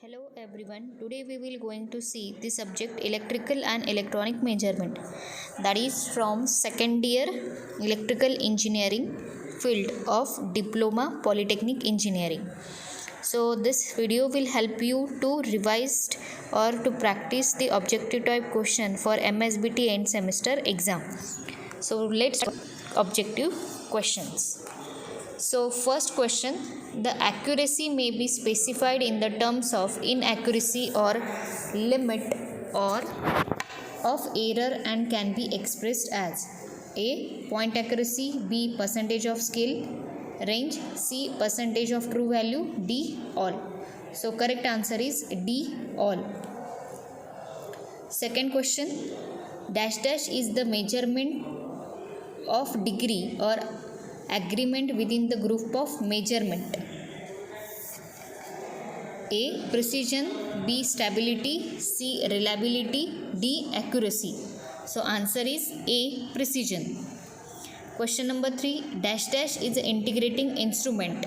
Hello everyone. Today we will going to see the subject electrical and electronic measurement, that is from second year electrical engineering field of diploma polytechnic engineering. So this video will help you to revise or to practice the objective type question for MSBT end semester exam. So let's start objective questions. So first question, the accuracy may be specified in the terms of inaccuracy or limit or of error and can be expressed as A. Point accuracy, B. Percentage of skill range, C. Percentage of true value, D. All. So correct answer is D. All. Second question, dash dash is the measurement of degree or agreement within the group of measurement. A. Precision, B. Stability, C. Reliability, D. Accuracy. So answer is A. Precision. Question number 3. Dash dash is an integrating instrument.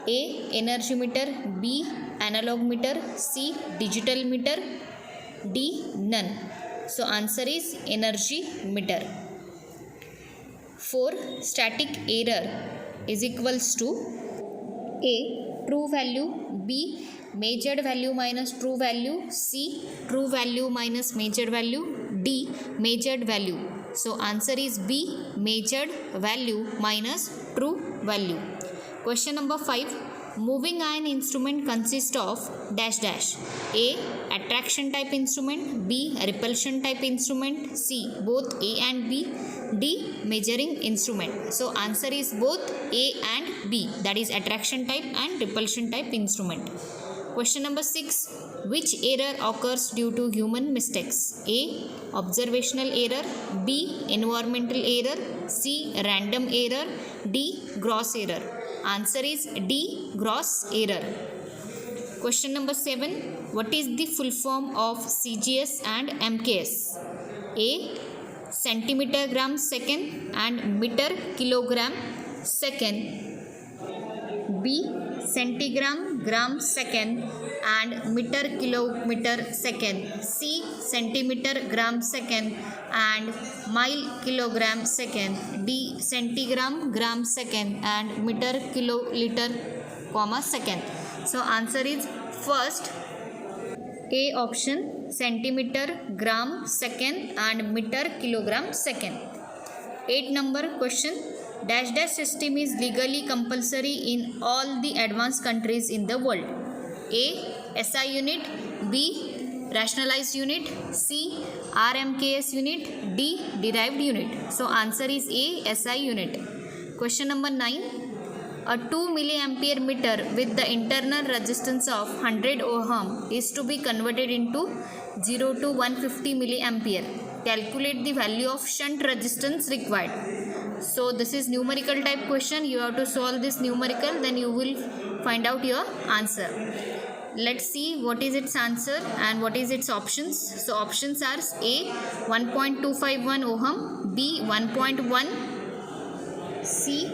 A. Energy meter, B. Analog meter, C. Digital meter, D. None. So answer is energy meter. 4. Static error is equals to A. True value, B. Measured value minus true value, C. True value minus measured value, D. Measured value. So answer is B. Measured value minus true value. Question number 5. Moving iron instrument consists of dash dash. A. Attraction type instrument, B. Repulsion type instrument, C. Both A and B, D. Measuring instrument. So answer is both A and B, that is attraction type and repulsion type instrument. Question number 6. Which error occurs due to human mistakes? A. Observational error, B. Environmental error, C. Random error, D. Gross error. Answer is D. Gross error. Question number 7. What is the full form of CGS and MKS? A. Centimeter gram second and meter kilogram second, B. Centigram gram second and meter kilometer second, C. Centimeter gram second and mile kilogram second, D. Centigram gram second and meter kiloliter comma second. So answer is first A option, centimeter gram second and meter kilogram second. 8 number question, dash dash system is legally compulsory in all the advanced countries in the world. A. SI unit, B. Rationalized unit, C. RMKS unit, D. Derived unit. So answer is A. SI unit. Question number 9. A 2 milliampere meter with the internal resistance of 100 ohm is to be converted into 0 to 150 milliampere. Calculate the value of shunt resistance required. So this is numerical type question. You have to solve this numerical, then you will find out your answer. Let's see what is its answer and what is its options. So options are A. 1.251 ohm, B. 1.1, C.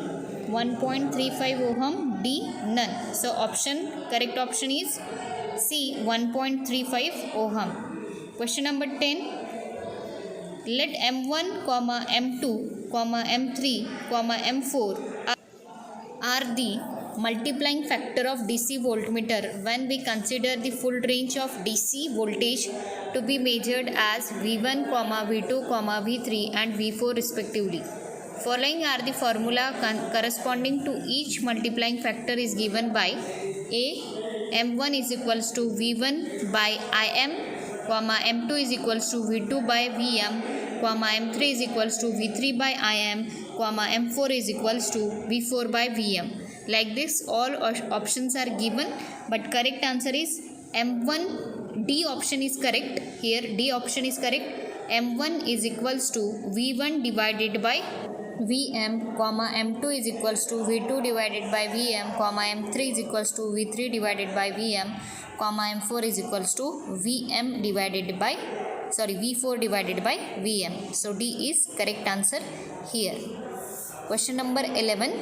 1.35 ohm, D. None. So correct option is C. 1.35 ohm. Question number 10. Let M1, M2, M3, M4 are the multiplying factor of DC voltmeter when we consider the full range of DC voltage to be measured as V1, V2, V3 and V4 respectively. Following are the formula corresponding to each multiplying factor is given by A. M1 is equals to V1 by Im, M2 is equals to V2 by Vm, M3 is equals to V3 by Im, M4 is equals to V4 by Vm. Like this all options are given, but correct answer is M1. D option is correct. Here D option is correct. M1 is equals to V1 divided by Vm, M2 is equals to V2 divided by Vm, M3 is equals to V3 divided by Vm, M4 is equals to V4 divided by Vm. So D is correct answer here. Question number 11.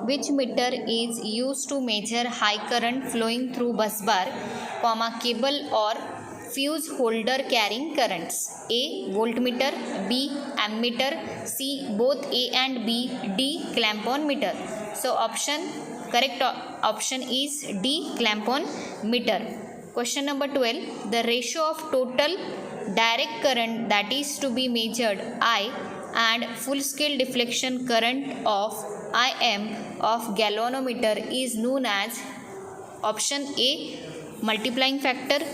Which meter is used to measure high current flowing through bus bar, cable or fuse holder carrying currents? A. Voltmeter, B. Ammeter, C. Both A and B, D. Clamp-on meter. So correct option is D. Clamp-on meter. Question number 12. The ratio of total direct current that is to be measured I and full scale deflection current of Im of galvanometer is known as option A. Multiplying factor,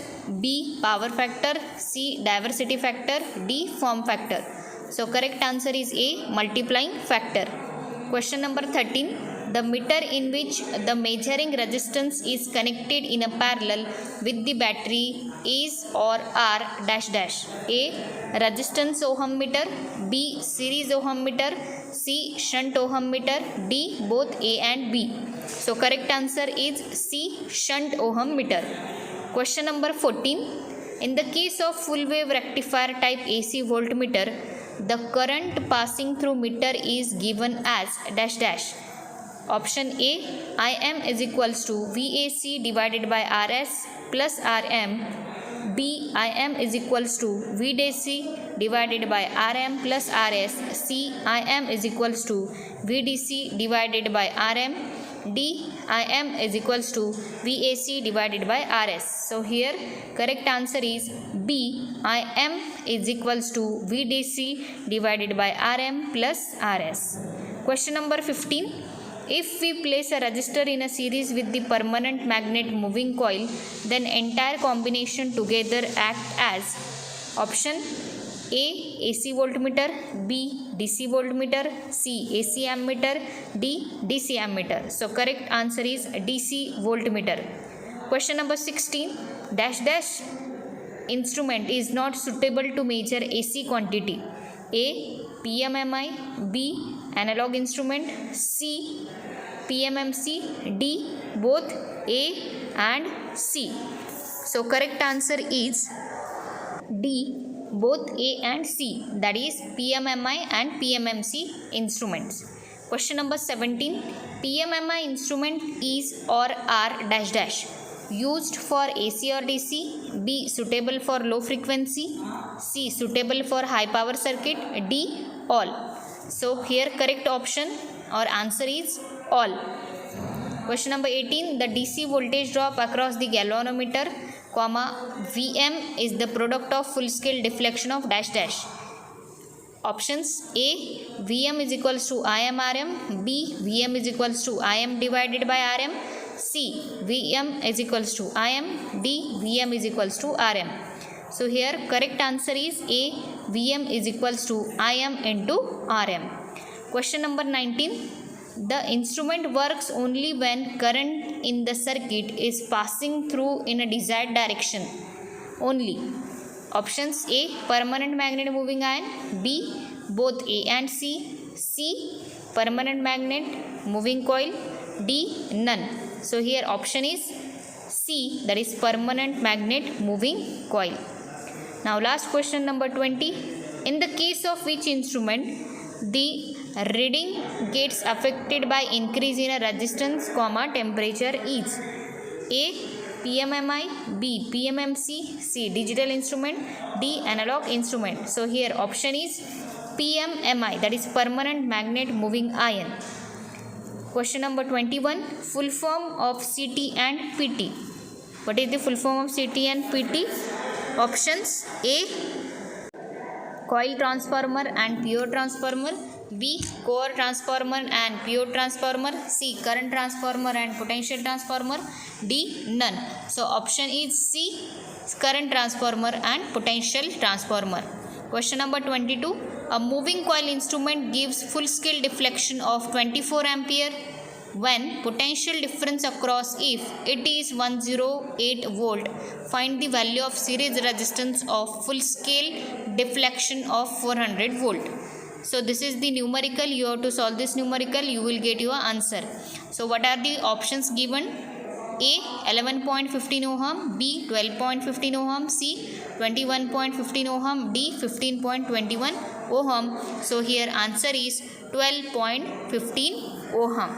B. Power factor, C. Diversity factor, D. Form factor. So correct answer is A. Multiplying factor. Question number 13. The meter in which the measuring resistance is connected in a parallel with the battery is or are dash dash. A. Resistance ohm meter, B. Series ohm meter, C. Shunt ohm meter, D. Both A and B. So correct answer is C. Shunt ohm meter. Question number 14. In the case of full wave rectifier type AC voltmeter, the current passing through meter is given as dash dash. Option A. Im is equals to VAC divided by RS plus RM. B. Im is equals to VDC divided by RM plus RS. C. Im is equals to VDC divided by RM. D. Im is equals to VAC divided by RS. So here correct answer is B. Im is equals to VDC divided by RM plus RS. Question number 15. If we place a resistor in a series with the permanent magnet moving coil, then entire combination together act as option A. AC voltmeter, B. DC voltmeter, C. AC ammeter, D. DC ammeter. So correct answer is DC voltmeter. Question number 16. Dash dash instrument is not suitable to measure AC quantity. A. PMMI, B. Analog instrument, C. PMMC, D. Both A and C. So correct answer is D. Both A and C, that is PMMI and PMMC instruments. Question number 17. PMMI instrument is or are dash dash used for AC or DC, B. Suitable for low frequency, C. Suitable for high power circuit, D. All. So here correct option or answer is all. Question number 18. The DC voltage drop across the galvanometer, Vm is the product of full scale deflection of dash dash. Options A. Vm is equals to Im/Rm, B. Vm is equals to Im divided by Rm, C. Vm is equals to Im, D. Vm is equals to Rm. So here correct answer is A. Vm is equals to Im into Rm. Question number 19. The instrument works only when current in the circuit is passing through in a desired direction only. Options A. Permanent magnet moving iron, B. Both A and C, C. Permanent magnet moving coil, D. None. So here option is C, that is permanent magnet moving coil. Now last question number 20. In the case of which instrument the reading gets affected by increase in a resistance, temperature is A. PMMI, B. PMMC, C. Digital instrument, D. Analog instrument. So here option is PMMI, that is permanent magnet moving iron. Question number 21. Full form of CT and PT. What is the full form of CT and PT? Options A. Coil transformer and pure transformer, B. Core transformer and pure transformer, C. Current transformer and potential transformer, D. None. So option is C. Current transformer and potential transformer. Question number 22. A moving coil instrument gives full scale deflection of 24 ampere when potential difference across if it is 108 volt. Find the value of series resistance of full scale deflection of 400 volt. So this is the numerical. You have to solve this numerical, you will get your answer. So what are the options given? A. 11.15 ohm, B. 12.15 ohm, C. 21.15 ohm, D. 15.21 ohm. So here answer is 12.15 ohm.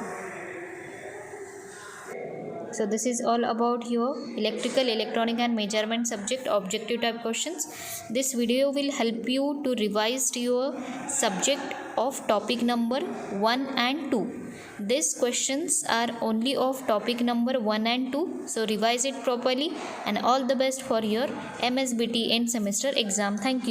So this is all about your electrical, electronic and measurement subject objective type questions. This video will help you to revise your subject of topic number 1 and 2. These questions are only of topic number 1 and 2. So revise it properly, and all the best for your MSBT end semester exam. Thank you.